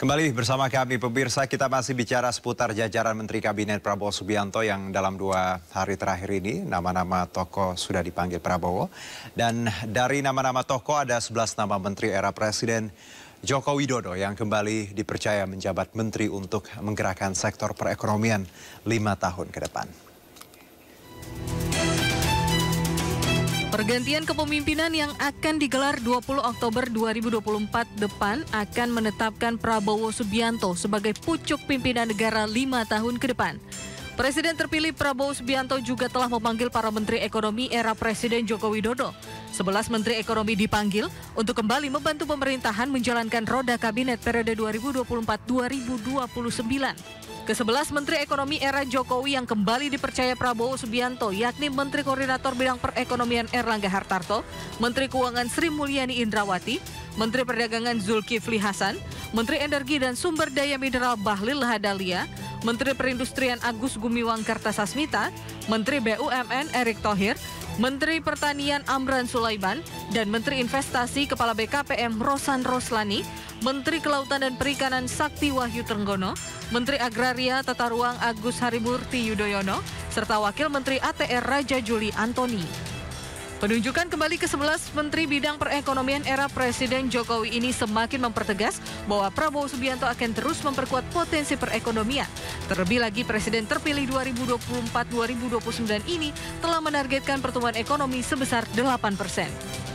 Kembali bersama kami pemirsa, kita masih bicara seputar jajaran Menteri Kabinet Prabowo Subianto yang dalam 2 hari terakhir ini nama-nama tokoh sudah dipanggil Prabowo. Dan dari nama-nama tokoh ada 11 nama Menteri era Presiden Joko Widodo yang kembali dipercaya menjabat Menteri untuk menggerakkan sektor perekonomian 5 tahun ke depan. Pergantian kepemimpinan yang akan digelar 20 Oktober 2024 depan akan menetapkan Prabowo Subianto sebagai pucuk pimpinan negara 5 tahun ke depan. Presiden terpilih Prabowo Subianto juga telah memanggil para Menteri Ekonomi era Presiden Joko Widodo. 11 Menteri Ekonomi dipanggil untuk kembali membantu pemerintahan menjalankan roda kabinet periode 2024-2029. Ke-11 Menteri Ekonomi era Jokowi yang kembali dipercaya Prabowo Subianto yakni Menteri Koordinator Bidang Perekonomian Erlangga Hartarto, Menteri Keuangan Sri Mulyani Indrawati, Menteri Perdagangan Zulkifli Hasan, Menteri Energi dan Sumber Daya Mineral Bahlil Lahadalia, Menteri Perindustrian Agus Gumiwang Kartasasmita, Menteri BUMN Erick Thohir, Menteri Pertanian Amran Sulaiman, dan Menteri Investasi Kepala BKPM Rosan Roslani, Menteri Kelautan dan Perikanan Sakti Wahyu Trenggono, Menteri Agraria Tata Ruang Agus Harimurti Yudhoyono, serta Wakil Menteri ATR Raja Juli Antoni. Penunjukan kembali ke-11 Menteri Bidang Perekonomian era Presiden Jokowi ini semakin mempertegas bahwa Prabowo Subianto akan terus memperkuat potensi perekonomian. Terlebih lagi Presiden terpilih 2024-2029 ini telah menargetkan pertumbuhan ekonomi sebesar 8%.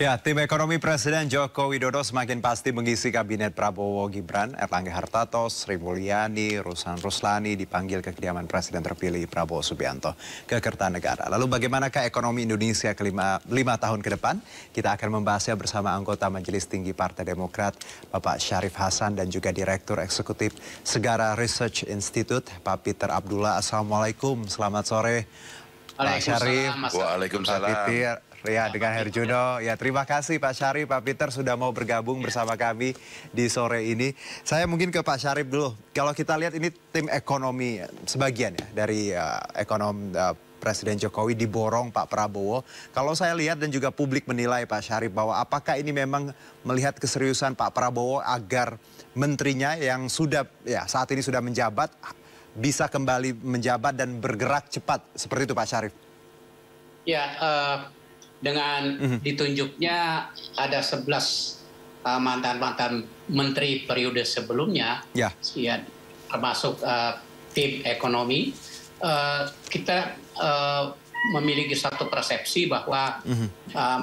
Ya, tim ekonomi Presiden Joko Widodo semakin pasti mengisi kabinet Prabowo Gibran. Erlangga Hartarto, Sri Mulyani, Rosan Roslani dipanggil ke kediaman Presiden terpilih Prabowo Subianto ke Kertanegara. Lalu bagaimanakah ekonomi Indonesia ke 5 tahun ke depan? Kita akan membahasnya bersama anggota Majelis Tinggi Partai Demokrat, Bapak Syarif Hasan, dan juga Direktur Eksekutif Segara Research Institute, Pak Peter Abdullah. Assalamualaikum, selamat sore. Pak Syarif. Waalaikumsalam. Pak Peter. Ya, dengan Herjuno. Ya, terima kasih Pak Syarif, Pak Peter sudah mau bergabung bersama kami di sore ini. Saya mungkin ke Pak Syarif dulu. Kalau kita lihat ini tim ekonomi sebagian ya dari ekonom Presiden Jokowi diborong Pak Prabowo. Kalau saya lihat dan juga publik menilai Pak Syarif bahwa apakah ini memang melihat keseriusan Pak Prabowo agar menterinya yang sudah saat ini sudah menjabat bisa kembali menjabat dan bergerak cepat seperti itu Pak Syarif? Ya, dengan ditunjuknya ada 11 mantan-mantan menteri periode sebelumnya, ya termasuk tim ekonomi, kita memiliki satu persepsi bahwa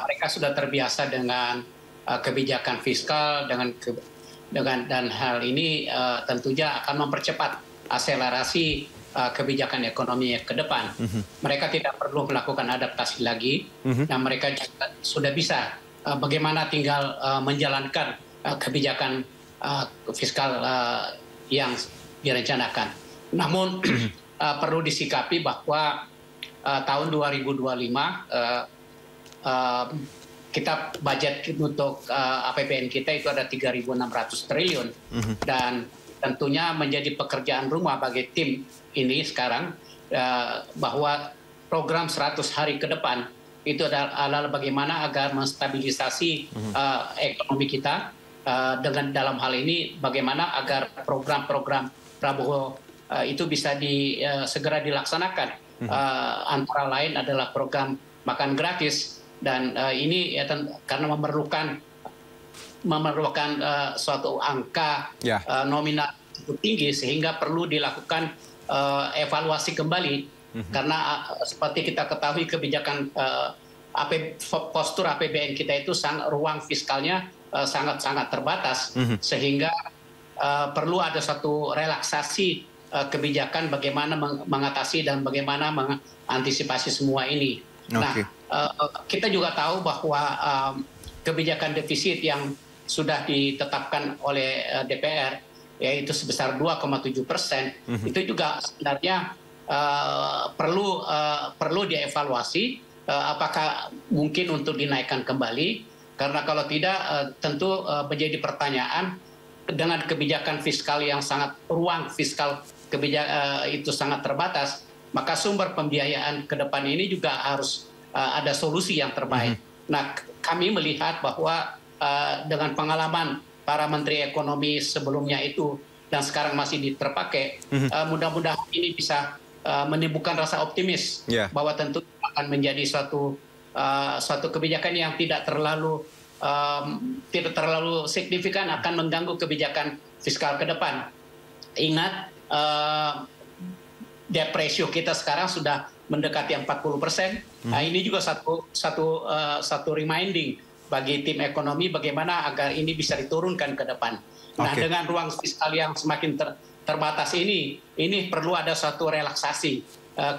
mereka sudah terbiasa dengan kebijakan fiskal, dan hal ini tentunya akan mempercepat akselerasi kebijakan ekonomi ke depan. Mereka tidak perlu melakukan adaptasi lagi, dan mereka juga sudah bisa bagaimana tinggal menjalankan kebijakan fiskal yang direncanakan. Namun perlu disikapi bahwa tahun 2025 kita budget untuk APBN kita itu ada 3.600 triliun, dan tentunya menjadi pekerjaan rumah bagi tim ini sekarang bahwa program 100 hari ke depan itu adalah bagaimana agar menstabilisasi ekonomi kita, dengan dalam hal ini bagaimana agar program-program Prabowo itu bisa segera dilaksanakan. Antara lain adalah program makan gratis, dan ini karena memerlukan suatu angka nominal cukup tinggi sehingga perlu dilakukan evaluasi kembali, karena seperti kita ketahui kebijakan postur APBN kita itu ruang fiskalnya sangat-sangat terbatas, sehingga perlu ada satu relaksasi kebijakan bagaimana mengatasi dan bagaimana mengantisipasi semua ini. Nah, kita juga tahu bahwa kebijakan defisit yang sudah ditetapkan oleh DPR, yaitu sebesar 2,7%, itu juga sebenarnya perlu dievaluasi, apakah mungkin untuk dinaikkan kembali, karena kalau tidak tentu menjadi pertanyaan dengan kebijakan fiskal yang ruang fiskal itu sangat terbatas, maka sumber pembiayaan ke depan ini juga harus ada solusi yang terbaik. Nah, kami melihat bahwa dengan pengalaman para menteri ekonomi sebelumnya itu dan sekarang masih terpakai, mudah-mudahan ini bisa menimbulkan rasa optimis bahwa tentu akan menjadi suatu kebijakan yang tidak terlalu signifikan akan mengganggu kebijakan fiskal ke depan. Ingat, debt ratio kita sekarang sudah mendekati 40%. Nah, ini juga satu reminding bagi tim ekonomi bagaimana agar ini bisa diturunkan ke depan. Nah, dengan ruang fiskal yang semakin terbatas ini perlu ada suatu relaksasi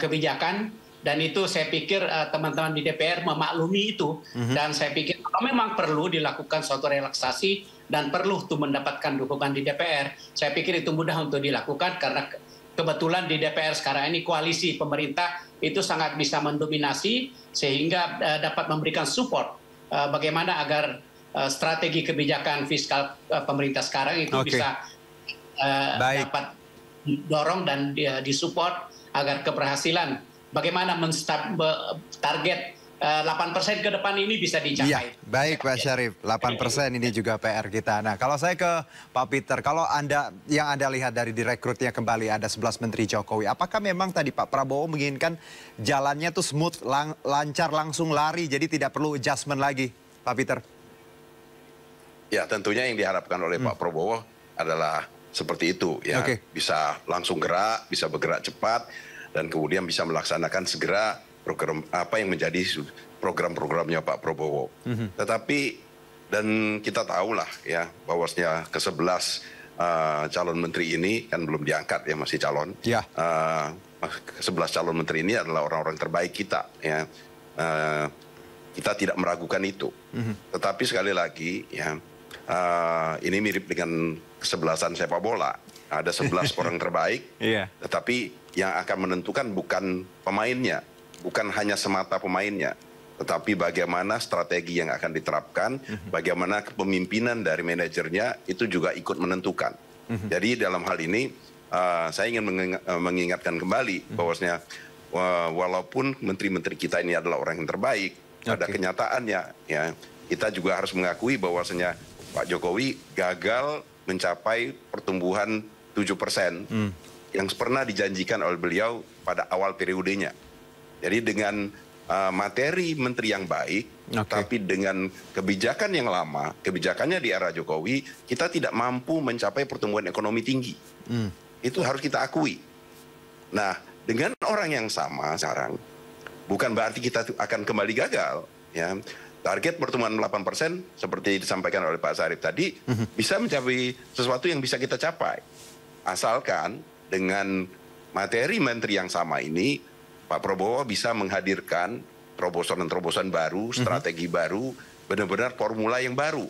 kebijakan, dan itu saya pikir teman-teman di DPR memaklumi itu, dan saya pikir kalau memang perlu dilakukan suatu relaksasi dan perlu tuh mendapatkan dukungan di DPR, saya pikir itu mudah untuk dilakukan karena kebetulan di DPR sekarang ini koalisi pemerintah itu sangat bisa mendominasi sehingga dapat memberikan support bagaimana agar strategi kebijakan fiskal pemerintah sekarang itu bisa dapat didorong dan disupport agar keberhasilan bagaimana target 8% ke depan ini bisa dicapai. Iya, baik Pak Syarif, 8% ini juga PR kita. Nah, kalau saya ke Pak Peter, kalau yang Anda lihat dari direkrutnya kembali ada 11 Menteri Jokowi, apakah memang tadi Pak Prabowo menginginkan jalannya tuh smooth, lancar, langsung lari, jadi tidak perlu adjustment lagi, Pak Peter? Ya, tentunya yang diharapkan oleh Pak Prabowo adalah seperti itu, ya. Bisa langsung gerak, bisa bergerak cepat, dan kemudian bisa melaksanakan segera program apa yang menjadi program-programnya Pak Prabowo. Tetapi dan kita tahulah ya bahwasanya ke-11 calon menteri ini kan belum diangkat ya, masih calon. Ke-11 calon menteri ini adalah orang-orang terbaik kita ya. Kita tidak meragukan itu. Tetapi sekali lagi ya, ini mirip dengan kesebelasan sepak bola. Ada 11 orang terbaik, tetapi yang akan menentukan bukan pemainnya, bukan hanya semata pemainnya, tetapi bagaimana strategi yang akan diterapkan, bagaimana kepemimpinan dari manajernya itu juga ikut menentukan. Jadi dalam hal ini saya ingin mengingatkan kembali bahwasanya walaupun menteri-menteri kita ini adalah orang yang terbaik, pada kenyataannya ya kita juga harus mengakui bahwasanya Pak Jokowi gagal mencapai pertumbuhan 7% yang pernah dijanjikan oleh beliau pada awal periodenya. Jadi dengan materi menteri yang baik, tapi dengan kebijakan yang lama, kebijakannya di era Jokowi, kita tidak mampu mencapai pertumbuhan ekonomi tinggi. Itu harus kita akui. Nah, dengan orang yang sama sekarang, bukan berarti kita akan kembali gagal. Ya. Target pertumbuhan 8% seperti disampaikan oleh Pak Syarif tadi, bisa mencapai sesuatu yang bisa kita capai. Asalkan dengan materi menteri yang sama ini, Pak Prabowo bisa menghadirkan terobosan-terobosan baru, strategi baru, benar-benar formula yang baru.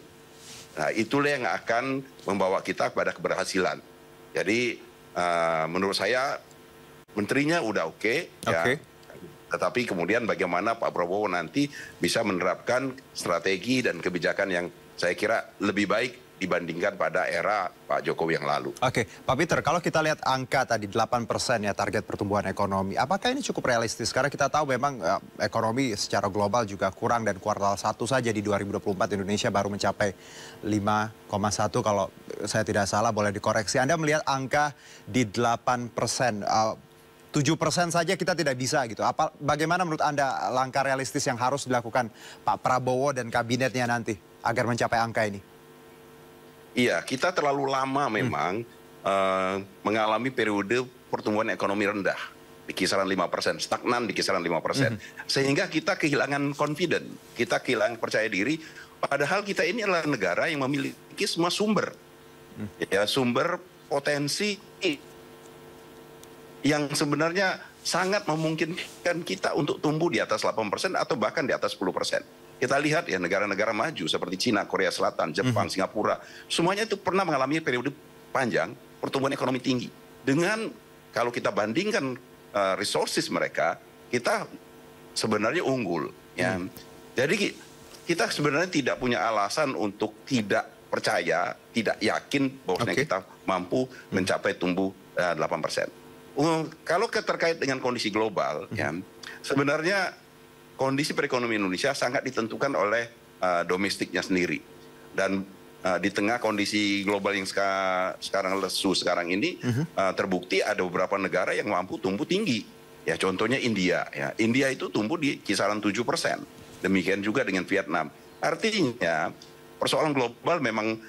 Nah, itulah yang akan membawa kita kepada keberhasilan. Jadi, menurut saya, menterinya udah oke. Ya. Tetapi kemudian bagaimana Pak Prabowo nanti bisa menerapkan strategi dan kebijakan yang saya kira lebih baik dibandingkan pada era Pak Jokowi yang lalu. Pak Peter, kalau kita lihat angka tadi 8% ya target pertumbuhan ekonomi, apakah ini cukup realistis? Karena kita tahu memang ekonomi secara global juga kurang dan kuartal 1 saja di 2024 Indonesia baru mencapai 5,1 kalau saya tidak salah, boleh dikoreksi. Anda melihat angka di 8%, 7% saja kita tidak bisa gitu. Bagaimana menurut Anda langkah realistis yang harus dilakukan Pak Prabowo dan kabinetnya nanti agar mencapai angka ini? Iya, kita terlalu lama memang mengalami periode pertumbuhan ekonomi rendah di kisaran 5%, stagnan di kisaran 5%. Sehingga kita kehilangan confident, kita kehilangan percaya diri, padahal kita ini adalah negara yang memiliki semua sumber. Ya, sumber potensi yang sebenarnya sangat memungkinkan kita untuk tumbuh di atas 8% atau bahkan di atas 10%. Kita lihat ya negara-negara maju seperti Cina, Korea Selatan, Jepang, Singapura, semuanya itu pernah mengalami periode panjang pertumbuhan ekonomi tinggi. Dengan kalau kita bandingkan resources mereka, kita sebenarnya unggul. Ya. Jadi kita sebenarnya tidak punya alasan untuk tidak percaya, tidak yakin bahwa kita mampu mencapai tumbuh 8%. Kalau terkait dengan kondisi global, ya, sebenarnya kondisi perekonomian Indonesia sangat ditentukan oleh domestiknya sendiri. Dan di tengah kondisi global yang sekarang lesu sekarang ini, terbukti ada beberapa negara yang mampu tumbuh tinggi. Ya, contohnya India. Ya. India itu tumbuh di kisaran 7%. Demikian juga dengan Vietnam. Artinya persoalan global memang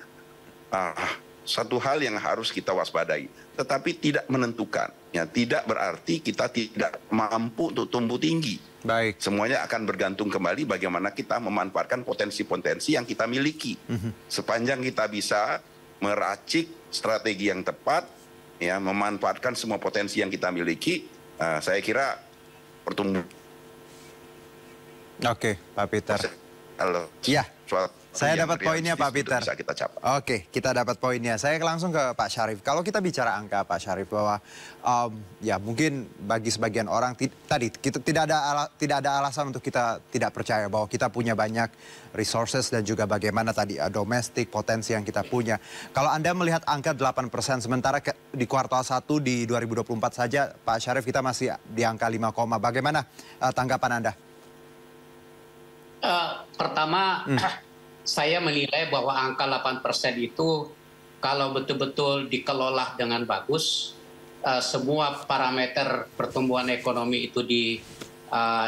satu hal yang harus kita waspadai, tetapi tidak menentukan. Ya, tidak berarti kita tidak mampu untuk tumbuh tinggi. Baik. Semuanya akan bergantung kembali bagaimana kita memanfaatkan potensi-potensi yang kita miliki. Sepanjang kita bisa meracik strategi yang tepat, ya, memanfaatkan semua potensi yang kita miliki, saya kira pertumbuhan. Oke, Pak Peter. Halo. Ya. Saya dapat poinnya, Pak Peter. Bisa kita capai. Oke, kita dapat poinnya. Saya langsung ke Pak Syarif. Kalau kita bicara angka, Pak Syarif, bahwa ya mungkin bagi sebagian orang tadi kita tidak ada alasan untuk kita tidak percaya bahwa kita punya banyak resources dan juga bagaimana tadi domestik potensi yang kita punya. Kalau Anda melihat angka 8%, sementara di kuartal 1 di 2024 saja, Pak Syarif, kita masih di angka 5, bagaimana tanggapan Anda? Pertama, saya menilai bahwa angka 8% itu kalau betul-betul dikelola dengan bagus, semua parameter pertumbuhan ekonomi itu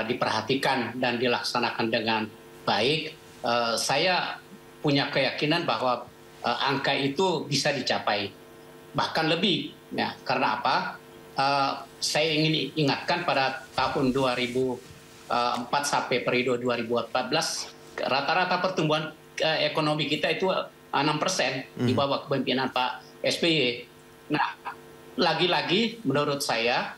diperhatikan dan dilaksanakan dengan baik, saya punya keyakinan bahwa angka itu bisa dicapai, bahkan lebih. Ya, karena apa? Saya ingin ingatkan pada tahun 2004 sampai periode 2014, rata-rata pertumbuhan ekonomi kita itu 6% di bawah kepemimpinan Pak SBY. Nah, lagi-lagi menurut saya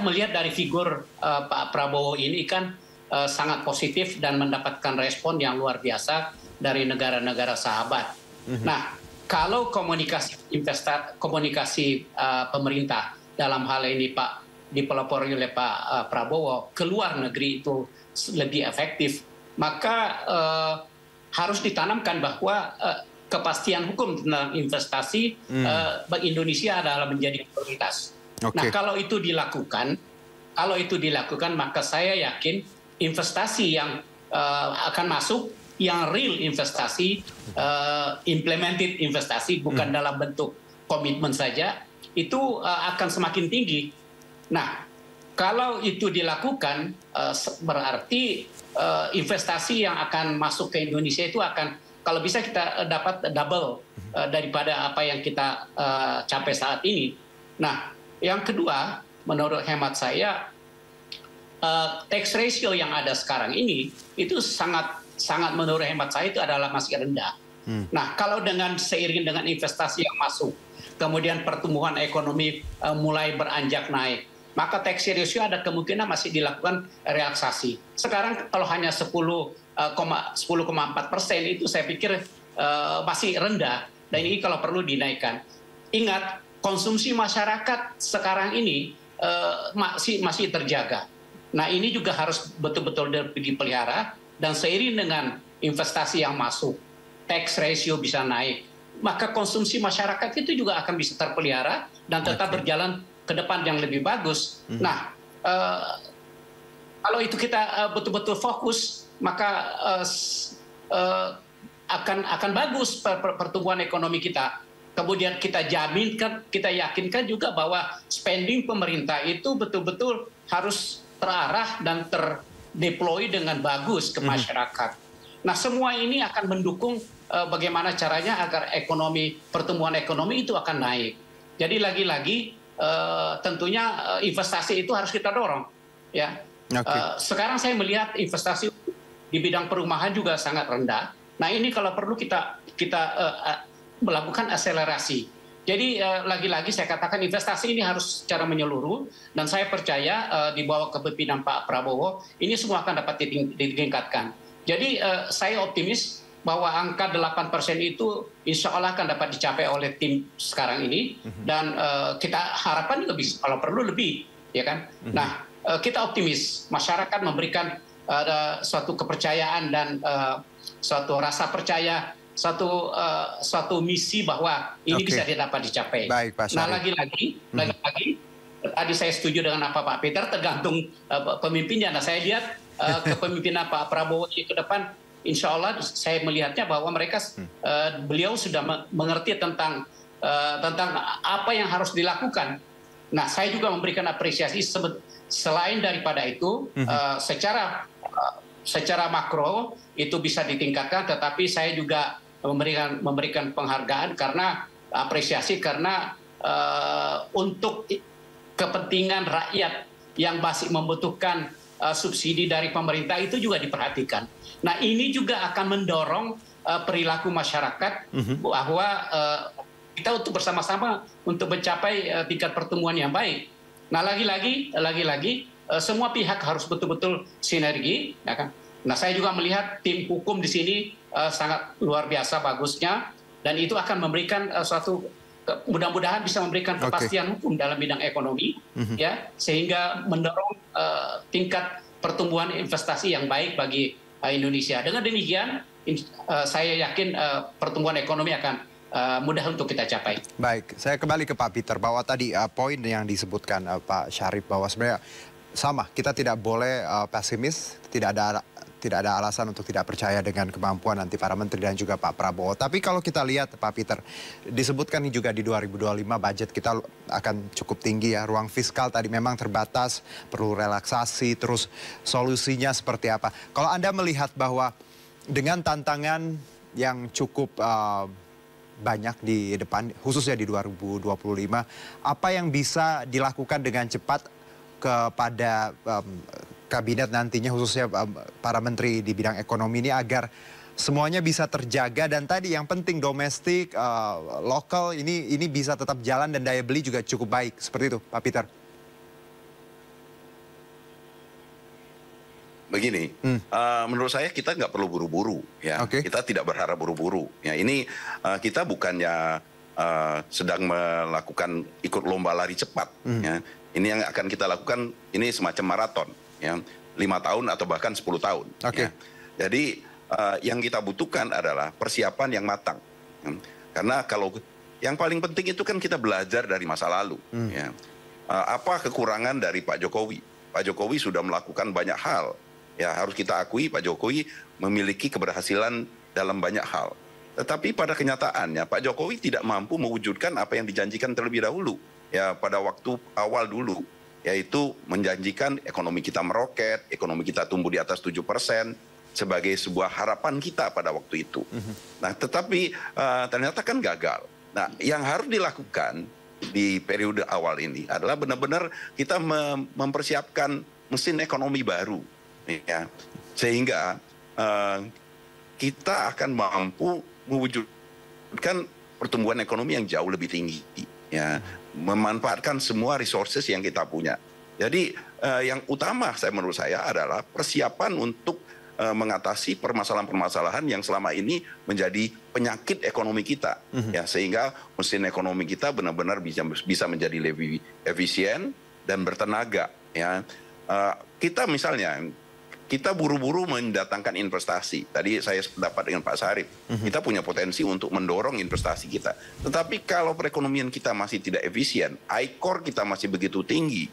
melihat dari figur Pak Prabowo ini kan sangat positif dan mendapatkan respon yang luar biasa dari negara-negara sahabat. Nah, kalau komunikasi pemerintah dalam hal ini dipelopori oleh Pak Prabowo ke luar negeri itu lebih efektif, maka harus ditanamkan bahwa kepastian hukum tentang investasi bagi Indonesia adalah menjadi prioritas. Nah, kalau itu dilakukan, maka saya yakin investasi yang akan masuk, yang real investasi, implemented investasi, bukan dalam bentuk komitmen saja, itu akan semakin tinggi. Nah, kalau itu dilakukan, berarti investasi yang akan masuk ke Indonesia itu akan, kalau bisa kita dapat double daripada apa yang kita capai saat ini. Nah, yang kedua, menurut hemat saya, tax ratio yang ada sekarang ini itu sangat menurut hemat saya itu adalah masih rendah. Nah, kalau seiring dengan investasi yang masuk, kemudian pertumbuhan ekonomi mulai beranjak naik, maka tax ratio ada kemungkinan masih dilakukan relaksasi. Sekarang kalau hanya 10,4% itu saya pikir masih rendah, dan ini kalau perlu dinaikkan. Ingat, konsumsi masyarakat sekarang ini masih terjaga. Nah, ini juga harus betul-betul dipelihara, dan seiring dengan investasi yang masuk, tax ratio bisa naik, maka konsumsi masyarakat itu juga akan bisa terpelihara dan tetap berjalan ke depan yang lebih bagus. Nah, kalau itu kita betul-betul fokus, maka akan bagus pertumbuhan ekonomi kita. Kemudian kita jaminkan, kita yakinkan juga bahwa spending pemerintah itu betul-betul harus terarah dan terdeploy dengan bagus ke masyarakat. Nah, semua ini akan mendukung bagaimana caranya agar pertumbuhan ekonomi itu akan naik. Jadi lagi-lagi tentunya investasi itu harus kita dorong, ya. Sekarang saya melihat investasi di bidang perumahan juga sangat rendah. Nah, ini kalau perlu kita melakukan akselerasi. Jadi lagi-lagi saya katakan investasi ini harus secara menyeluruh, dan saya percaya di bawah kepemimpinan Pak Prabowo ini semua akan dapat ditingkatkan. Jadi saya optimis bahwa angka 8% itu insya Allah akan dapat dicapai oleh tim sekarang ini, dan kita harapkan juga bisa kalau perlu lebih, ya kan? Nah, kita optimis masyarakat memberikan suatu kepercayaan dan suatu rasa percaya, suatu misi bahwa ini bisa dapat dicapai. Baik, Pak Syarif. Nah, lagi-lagi tadi saya setuju dengan apa Pak Peter, tergantung pemimpinnya. Nah, saya lihat kepemimpinan Pak Prabowo ke depan, insya Allah saya melihatnya bahwa beliau sudah mengerti tentang apa yang harus dilakukan. Nah, saya juga memberikan apresiasi selain daripada itu, secara makro itu bisa ditingkatkan, tetapi saya juga memberikan penghargaan karena apresiasi karena untuk kepentingan rakyat yang masih membutuhkan subsidi dari pemerintah itu juga diperhatikan. Nah, ini juga akan mendorong perilaku masyarakat bahwa kita untuk bersama-sama untuk mencapai tingkat pertumbuhan yang baik. Nah, lagi-lagi semua pihak harus betul-betul sinergi, ya kan? Nah, saya juga melihat tim hukum di sini sangat luar biasa bagusnya, dan itu akan memberikan mudah-mudahan bisa memberikan kepastian hukum dalam bidang ekonomi, ya, sehingga mendorong tingkat pertumbuhan investasi yang baik bagi Indonesia. Dengan demikian, saya yakin pertumbuhan ekonomi akan mudah untuk kita capai. Baik, saya kembali ke Pak Peter bahwa tadi poin yang disebutkan Pak Syarif bahwa sebenarnya sama, kita tidak boleh pesimis, tidak ada alasan untuk tidak percaya dengan kemampuan nanti para menteri dan juga Pak Prabowo. Tapi kalau kita lihat Pak Peter, disebutkan juga di 2025 budget kita akan cukup tinggi ya, ruang fiskal tadi memang terbatas, perlu relaksasi, terus solusinya seperti apa. Kalau Anda melihat bahwa dengan tantangan yang cukup banyak di depan, khususnya di 2025, apa yang bisa dilakukan dengan cepat kepada kabinet nantinya, khususnya para menteri di bidang ekonomi ini, agar semuanya bisa terjaga dan tadi yang penting domestik, lokal ini bisa tetap jalan dan daya beli juga cukup baik, seperti itu Pak Peter. Begini, menurut saya kita nggak perlu buru-buru, ya. Kita tidak berharap buru-buru. Ya, ini kita bukannya sedang melakukan ikut lomba lari cepat. Ya. Ini yang akan kita lakukan, ini semacam maraton, ya, 5 tahun atau bahkan 10 tahun. Ya. Jadi yang kita butuhkan adalah persiapan yang matang. Ya. Karena kalau yang paling penting itu kan kita belajar dari masa lalu. Ya. Apa kekurangan dari Pak Jokowi? Pak Jokowi sudah melakukan banyak hal. Ya, harus kita akui Pak Jokowi memiliki keberhasilan dalam banyak hal. Tetapi pada kenyataannya Pak Jokowi tidak mampu mewujudkan apa yang dijanjikan terlebih dahulu. Ya, pada waktu awal dulu, yaitu menjanjikan ekonomi kita meroket, ekonomi kita tumbuh di atas 7% sebagai sebuah harapan kita pada waktu itu. Nah, tetapi ternyata kan gagal. Nah, yang harus dilakukan di periode awal ini adalah benar-benar kita mempersiapkan mesin ekonomi baru, ya, sehingga kita akan mampu mewujudkan pertumbuhan ekonomi yang jauh lebih tinggi, ya, memanfaatkan semua resources yang kita punya. Jadi yang utama menurut saya adalah persiapan untuk mengatasi permasalahan-permasalahan yang selama ini menjadi penyakit ekonomi kita, ya, sehingga mesin ekonomi kita benar-benar bisa menjadi lebih efisien dan bertenaga. Ya, kita misalnya kita buru-buru mendatangkan investasi. Tadi saya sependapat dengan Pak Syarif. Kita punya potensi untuk mendorong investasi kita. Tetapi kalau perekonomian kita masih tidak efisien, ICOR kita masih begitu tinggi,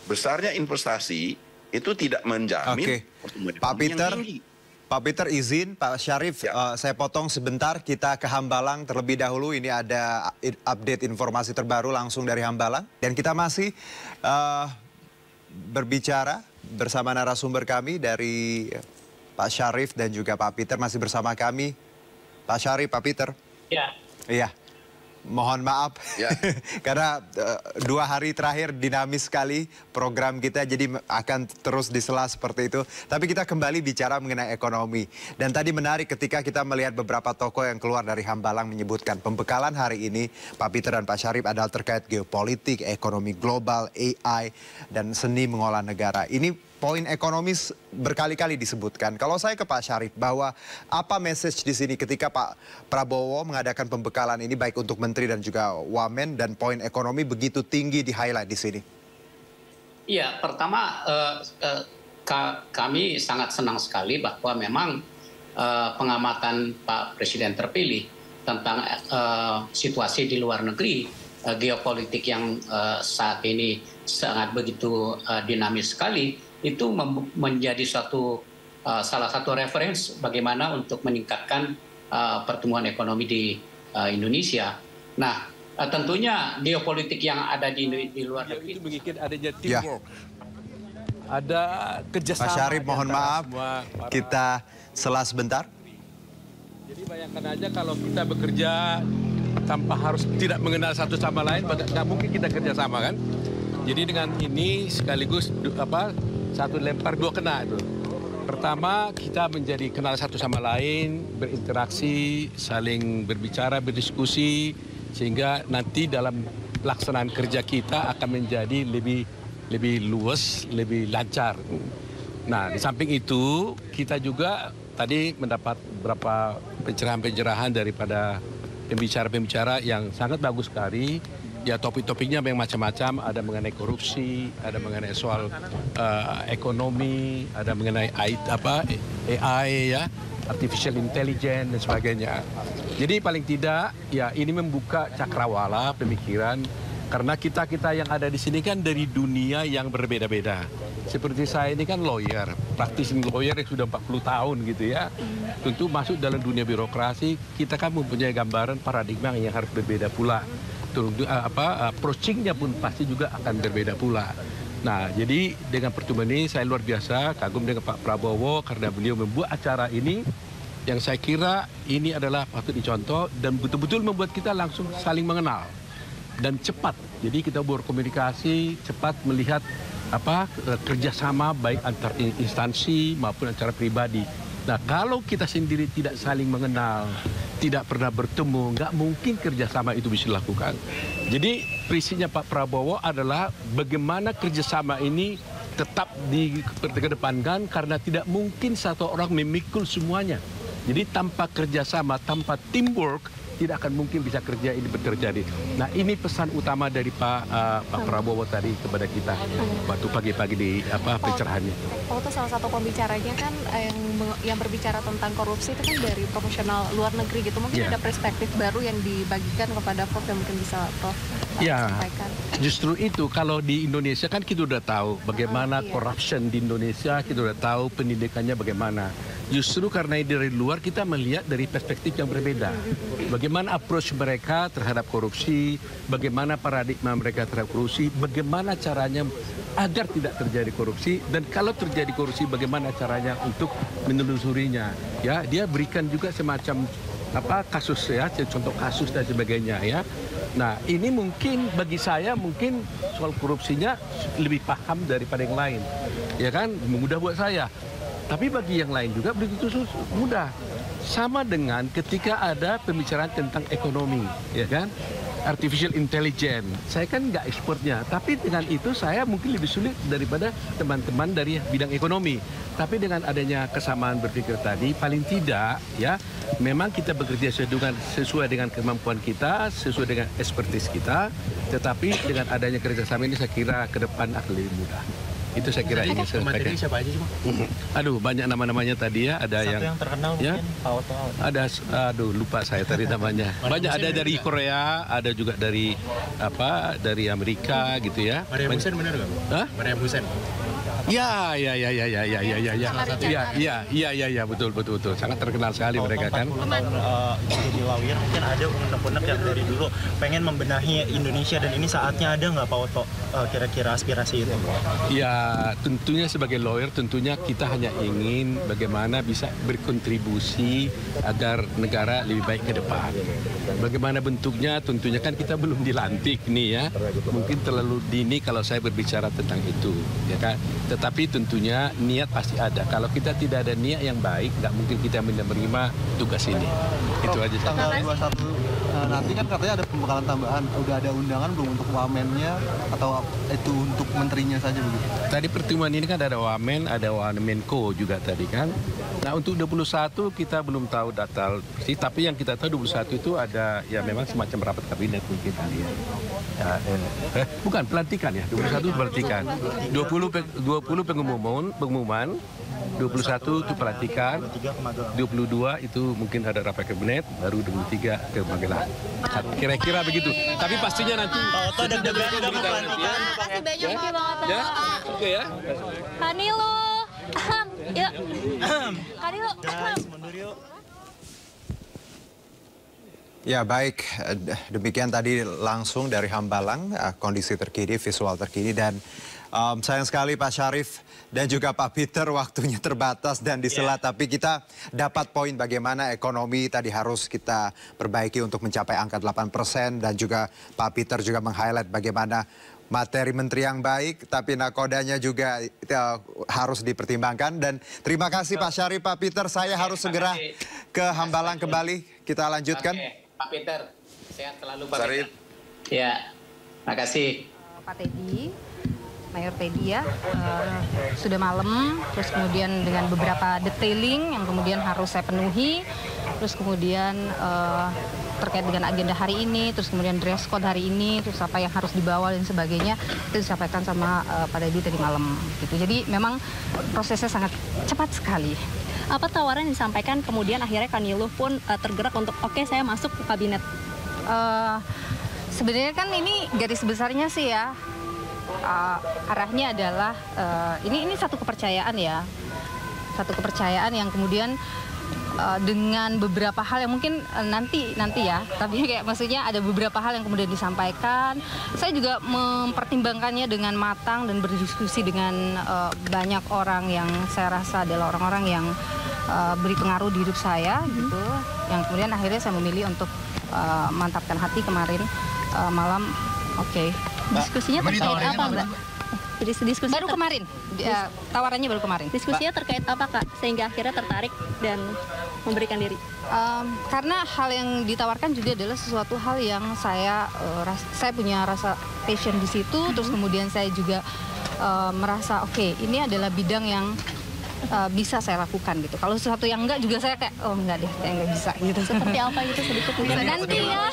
besarnya investasi itu tidak menjamin pertumbuhan ekonomi yang tinggi. Pak Peter izin, Pak Syarif, saya potong sebentar, kita ke Hambalang terlebih dahulu. Ini ada update informasi terbaru langsung dari Hambalang. Dan kita masih berbicara bersama narasumber kami dari Pak Syarif dan juga Pak Peter masih bersama kami. Pak Syarif, Pak Peter. Ya. Iya. Mohon maaf, karena 2 hari terakhir dinamis sekali program kita, jadi akan terus disela seperti itu. Tapi kita kembali bicara mengenai ekonomi. Dan tadi menarik ketika kita melihat beberapa tokoh yang keluar dari Hambalang menyebutkan pembekalan hari ini, Pak Peter dan Pak Syarif, adalah terkait geopolitik, ekonomi global, AI, dan seni mengolah negara. Ini poin ekonomis berkali-kali disebutkan. Kalau saya ke Pak Syarif, bahwa apa message di sini ketika Pak Prabowo mengadakan pembekalan ini baik untuk menteri dan juga wamen, dan poin ekonomi begitu tinggi di highlight di sini? Iya, pertama kami sangat senang sekali bahwa memang pengamatan Pak Presiden terpilih tentang situasi di luar negeri geopolitik yang saat ini sangat begitu dinamis sekali, itu menjadi salah satu referensi bagaimana untuk meningkatkan pertumbuhan ekonomi di Indonesia. Nah, tentunya geopolitik yang ada di luar negeri itu menginginkan adanya teamwork. Ada kerjasama. Pak Syarif, mohon maaf, kita sela sebentar. Jadi bayangkan aja kalau kita bekerja tanpa harus tidak mengenal satu sama lain, nggak mungkin kita kerjasama kan. Jadi dengan ini sekaligus satu lempar dua kena itu. Pertama, kita menjadi kenal satu sama lain, berinteraksi, saling berbicara, berdiskusi, sehingga nanti dalam pelaksanaan kerja kita akan menjadi lebih luas, lebih lancar. Nah, di samping itu kita juga tadi mendapat beberapa pencerahan-pencerahan daripada pembicara-pembicara yang sangat bagus sekali. Ya, topik-topiknya yang macam-macam, ada mengenai korupsi, ada mengenai soal ekonomi, ada mengenai AI ya, artificial intelligence dan sebagainya. Jadi paling tidak ya ini membuka cakrawala pemikiran, karena kita yang ada di sini kan dari dunia yang berbeda-beda. Seperti saya ini kan lawyer, praktisi lawyer yang sudah 40 tahun gitu ya. Tentu masuk dalam dunia birokrasi, kita kan mempunyai gambaran paradigma yang harus berbeda pula. Approaching-nya pun pasti juga akan berbeda pula. Nah, jadi dengan pertemuan ini saya luar biasa kagum dengan Pak Prabowo karena beliau membuat acara ini yang saya kira ini adalah patut dicontoh dan betul-betul membuat kita langsung saling mengenal dan cepat. Jadi kita berkomunikasi cepat melihat kerjasama baik antar instansi maupun antara pribadi. Nah, kalau kita sendiri tidak saling mengenal, tidak pernah bertemu, nggak mungkin kerjasama itu bisa dilakukan. Jadi prinsipnya Pak Prabowo adalah bagaimana kerjasama ini tetap dikedepankan karena tidak mungkin satu orang memikul semuanya. Jadi tanpa kerjasama, tanpa teamwork, tidak akan mungkin bisa kerja ini terjadi. Nah, ini pesan utama dari Pak Prabowo tadi kepada kita waktu pagi-pagi di pencerahannya. Pak itu salah satu pembicaranya kan yang berbicara tentang korupsi itu kan dari profesional luar negeri gitu. Mungkin ada perspektif baru yang dibagikan kepada Prof yang mungkin bisa Prof sampaikan. Justru itu kalau di Indonesia kan kita udah tahu bagaimana corruption di Indonesia, kita udah tahu pendidikannya bagaimana. Justru karena dari luar kita melihat dari perspektif yang berbeda. Bagaimana approach mereka terhadap korupsi, bagaimana paradigma mereka terhadap korupsi, bagaimana caranya agar tidak terjadi korupsi, dan kalau terjadi korupsi bagaimana caranya untuk menelusurinya. Ya, dia berikan juga semacam kasus ya, contoh kasus dan sebagainya ya. Nah, ini mungkin bagi saya mungkin soal korupsinya lebih paham daripada yang lain. Ya kan, mudah buat saya. Tapi bagi yang lain juga begitu mudah. Sama dengan ketika ada pembicaraan tentang ekonomi, ya kan? Artificial intelligence. Saya kan nggak ekspornya, tapi dengan itu saya mungkin lebih sulit daripada teman-teman dari bidang ekonomi. Tapi dengan adanya kesamaan berpikir tadi, paling tidak ya, memang kita bekerja sesuai dengan kemampuan kita, sesuai dengan expertise kita. Tetapi dengan adanya kerjasama ini saya kira ke depan akan lebih mudah. Itu saya kira ingin saya sampaikan. Siapa aja cuma? Aduh, banyak nama-namanya tadi ya. Ada satu yang terkenal ya, mungkin Pak Oto. Ada, lupa saya tadi namanya. Banyak, ada dari Korea, ada juga dari dari Amerika gitu ya. Mariam Hussein benar nggak? Hah? Mariam Hussein. Ya, betul. Sangat terkenal sekali mereka kan. Jadi lawyer mungkin ada unek-unek yang dari dulu pengen membenahi Indonesia dan ini saatnya ada nggak Pak Oto kira-kira aspirasi itu? Ya, tentunya sebagai lawyer tentunya kita hanya ingin bagaimana bisa berkontribusi agar negara lebih baik ke depan. Bagaimana bentuknya tentunya kan kita belum dilantik nih ya. Mungkin terlalu dini kalau saya berbicara tentang itu, ya kan. Tetapi tentunya niat pasti ada. Kalau kita tidak ada niat yang baik, nggak mungkin kita menerima tugas ini. Itu aja. Tanggal 21 nanti kan katanya ada pembekalan tambahan. Udah ada undangan belum untuk wamennya atau itu untuk menterinya saja begitu? Tadi pertemuan ini kan ada wamen, ada wamenko juga tadi kan. Nah, untuk 21 kita belum tahu data sih, tapi yang kita tahu 21 itu ada ya memang semacam rapat kabinet mungkin kali ya. Bukan pelantikan ya, 21 pelantikan. 20 pengumuman, 21 itu pelantikan, 22 itu mungkin ada rapat kabinet, baru 23 pemanggilan. Kira-kira begitu. Tapi pastinya nanti. Pak Oto deg-degan nggak mau pelantikan? Makasih banyak Pak Oto. Ya, oke ya. Kanilo. Yuk. Kanilo. Guys, mundur yuk. Ya baik, demikian tadi langsung dari Hambalang, kondisi terkini, visual terkini, dan sayang sekali Pak Syarif dan juga Pak Peter waktunya terbatas dan disela, tapi kita dapat poin bagaimana ekonomi tadi harus kita perbaiki untuk mencapai angka 8%, dan juga Pak Peter juga meng-highlight bagaimana materi menteri yang baik, tapi nakodanya juga harus dipertimbangkan. Dan terima kasih Pak Syarif, Pak Peter, saya harus segera ke Hambalang kembali, kita lanjutkan. Pak Peter, sehat selalu Pak Syarif. Peter. Ya, makasih. Pak Teddy, Mayor Teddy ya, sudah malam, terus kemudian dengan beberapa detailing yang kemudian harus saya penuhi, terus kemudian terkait dengan agenda hari ini, terus kemudian dress code hari ini, terus apa yang harus dibawa dan sebagainya, itu disampaikan sama Pak Teddy tadi malam. Gitu. Jadi memang prosesnya sangat cepat sekali. Apa tawaran yang disampaikan kemudian akhirnya Kanilo pun tergerak untuk oke, saya masuk ke kabinet? Sebenarnya kan ini garis besarnya sih ya, arahnya adalah ini satu kepercayaan ya, satu kepercayaan yang kemudian dengan beberapa hal yang mungkin nanti ya, tapi kayak maksudnya ada beberapa hal yang kemudian disampaikan. Saya juga mempertimbangkannya dengan matang dan berdiskusi dengan banyak orang yang saya rasa adalah orang-orang yang beri pengaruh di hidup saya gitu, yang kemudian akhirnya saya memilih untuk mantapkan hati kemarin malam. Oke. Diskusinya terkait apa, Mbak? Diskusi baru kemarin, tawarannya baru kemarin. Diskusinya terkait apa, Kak? Sehingga akhirnya tertarik dan memberikan diri? Karena hal yang ditawarkan juga adalah sesuatu hal yang saya punya rasa passion di situ. Terus kemudian saya juga merasa oke, ini adalah bidang yang bisa saya lakukan gitu. Kalau sesuatu yang enggak juga saya kayak oh enggak deh, kayak enggak bisa gitu. Seperti apa gitu sedikit bisa nanti ya.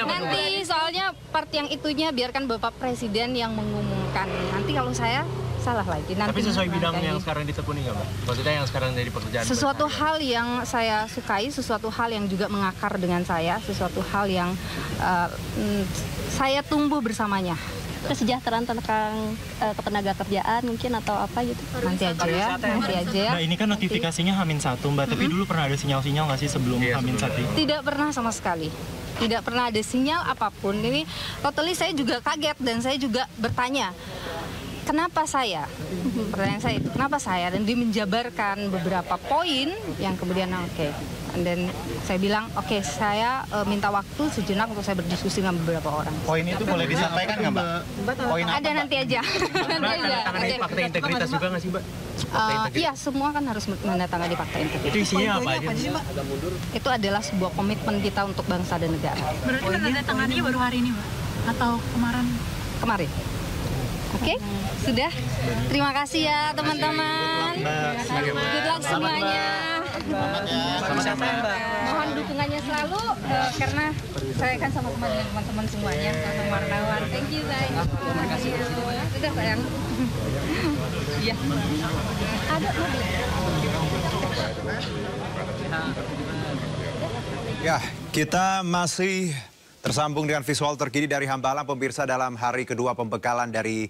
Nanti soalnya part yang itunya biarkan Bapak Presiden yang mengumumkan. Nanti kalau saya salah lagi. Nanti tapi sesuai bidang yang sekarang ditekuni nggak, Mbak? Maksudnya yang sekarang jadi pekerjaan. Sesuatu hal yang saya sukai, sesuatu hal yang juga mengakar dengan saya, sesuatu hal yang saya tumbuh bersamanya. Kesejahteraan tentang ketenaga kerjaan mungkin atau apa gitu. Nanti aja ya, nanti aja ya. Nah, ini kan notifikasinya H-1, Mbak. Tapi dulu pernah ada sinyal-sinyal nggak sih sebelum H-1? Tidak pernah sama sekali. Tidak pernah ada sinyal apapun. Ini totally saya juga kaget dan saya juga bertanya, kenapa saya? Pertanyaan saya itu, kenapa saya? Dan dia menjabarkan beberapa poin yang kemudian oke. Dan saya bilang, oke, saya minta waktu sejenak untuk saya berdiskusi dengan beberapa orang. Poin itu boleh disampaikan nggak, Mbak? Poin apa, ada nanti aja. Nanti aja. Tangani fakta integritas juga nggak sih, Mbak? Iya, semua kan harus menandatangani fakta integritas. Itu isinya apa aja sih, Mbak? Itu adalah sebuah komitmen kita untuk bangsa dan negara. Berarti menandatanganinya baru hari ini, Mbak? Atau kemarin? Kemarin. Oke, sudah. Terima kasih ya teman-teman. Good luck semuanya. Mohon dukungannya selalu karena saya kan sama-sama dengan teman-teman semuanya, sama wartawan. Thank you guys. Terima kasih. Sudah sayang. Iya. Ada mobil. Ya, kita masih tersambung dengan visual terkini dari Hambalang, pemirsa, dalam hari kedua pembekalan dari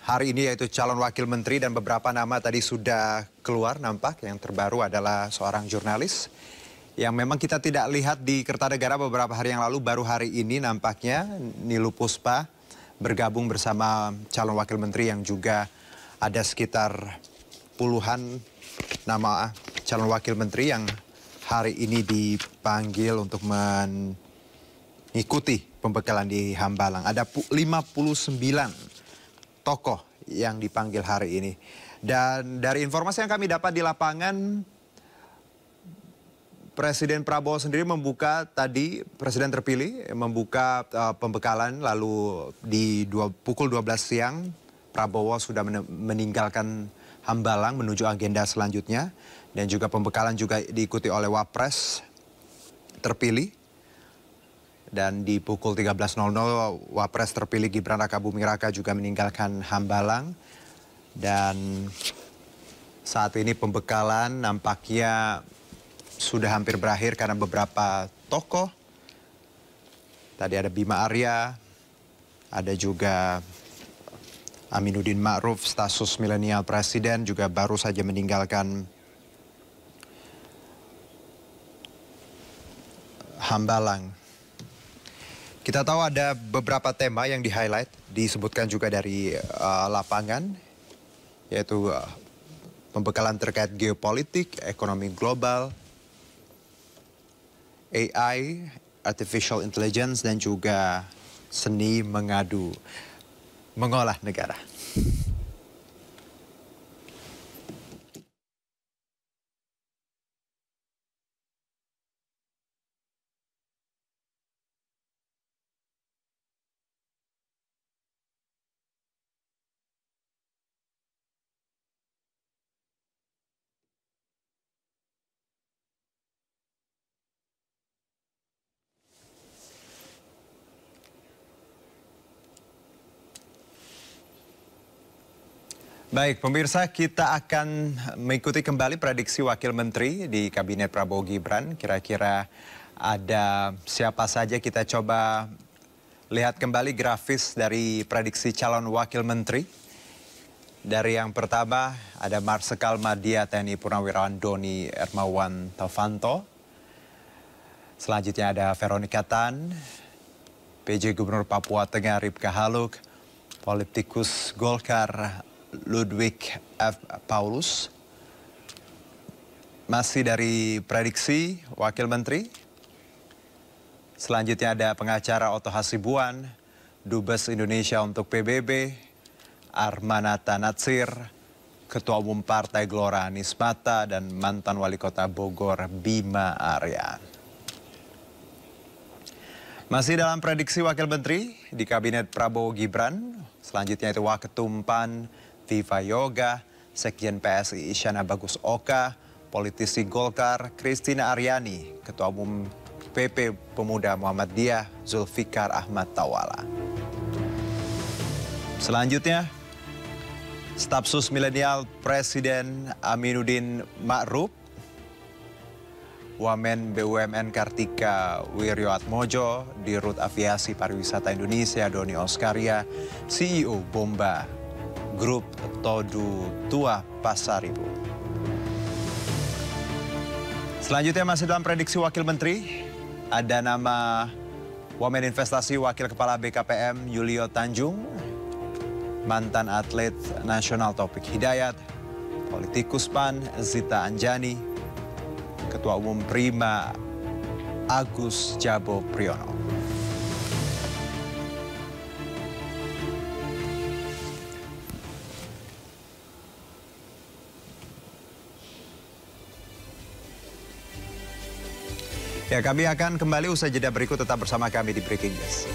hari ini, yaitu calon wakil menteri, dan beberapa nama tadi sudah keluar nampak. Yang terbaru adalah seorang jurnalis yang memang kita tidak lihat di Kertanegara beberapa hari yang lalu. Baru hari ini nampaknya Nilu Puspa bergabung bersama calon wakil menteri, yang juga ada sekitar puluhan nama calon wakil menteri yang hari ini dipanggil untuk mengikuti pembekalan di Hambalang. Ada 59 tokoh yang dipanggil hari ini. Dan dari informasi yang kami dapat di lapangan, Presiden Prabowo sendiri membuka tadi, Presiden terpilih membuka pembekalan, lalu di pukul 12 siang Prabowo sudah meninggalkan Hambalang menuju agenda selanjutnya. Dan juga pembekalan juga diikuti oleh Wapres terpilih. Dan di pukul 13.00 Wapres terpilih Gibran Rakabuming Raka juga meninggalkan Hambalang. Dan saat ini pembekalan nampaknya sudah hampir berakhir karena beberapa tokoh. Tadi ada Bima Arya, ada juga Aminuddin Ma'ruf, status milenial presiden, juga baru saja meninggalkan Hambalang. Kita tahu ada beberapa tema yang di-highlight, disebutkan juga dari lapangan, yaitu pembekalan terkait geopolitik, ekonomi global, AI, artificial intelligence, dan juga seni mengolah negara. Baik, pemirsa, kita akan mengikuti kembali prediksi Wakil Menteri di Kabinet Prabowo Gibran. Kira-kira ada siapa saja, kita coba lihat kembali grafis dari prediksi calon Wakil Menteri. Dari yang pertama, ada Marsikal Madya TNI Purnawirawan Doni Hermawan Taufanto. Selanjutnya ada Veronica Tan, PJ Gubernur Papua Tengah Ripka Haluk, politikus Golkar Ludwig F. Paulus. Masih dari prediksi Wakil Menteri. Selanjutnya ada pengacara Otto Hasibuan, Dubes Indonesia untuk PBB, Armanata Natsir, Ketua Umum Partai Gelora Anies Mata, dan mantan Wali Kota Bogor Bima Arya. Masih dalam prediksi Wakil Menteri di Kabinet Prabowo Gibran. Selanjutnya itu Waketum PAN Viva Yoga, Sekjen PSI Isyana Bagus Oka, politisi Golkar Christina Aryani, Ketua Umum PP Pemuda Muhammadiyah Zulfikar Ahmad Tawala. Selanjutnya, staf sus milenial Presiden Aminuddin Ma'ruf, Wamen BUMN Kartika Wiryoatmojo, Dirut Aviasi Pariwisata Indonesia Doni Oskaria, CEO Bomba Grup Todu Tua Pasaribu. Selanjutnya masih dalam prediksi Wakil Menteri, ada nama Wamen Investasi Wakil Kepala BKPM Yulio Tanjung, mantan atlet nasional Taufik Hidayat, politikus PAN Zita Anjani, Ketua Umum Prima Agus Jabo Priyono. Ya, kami akan kembali usai jeda berikut, tetap bersama kami di Breaking News.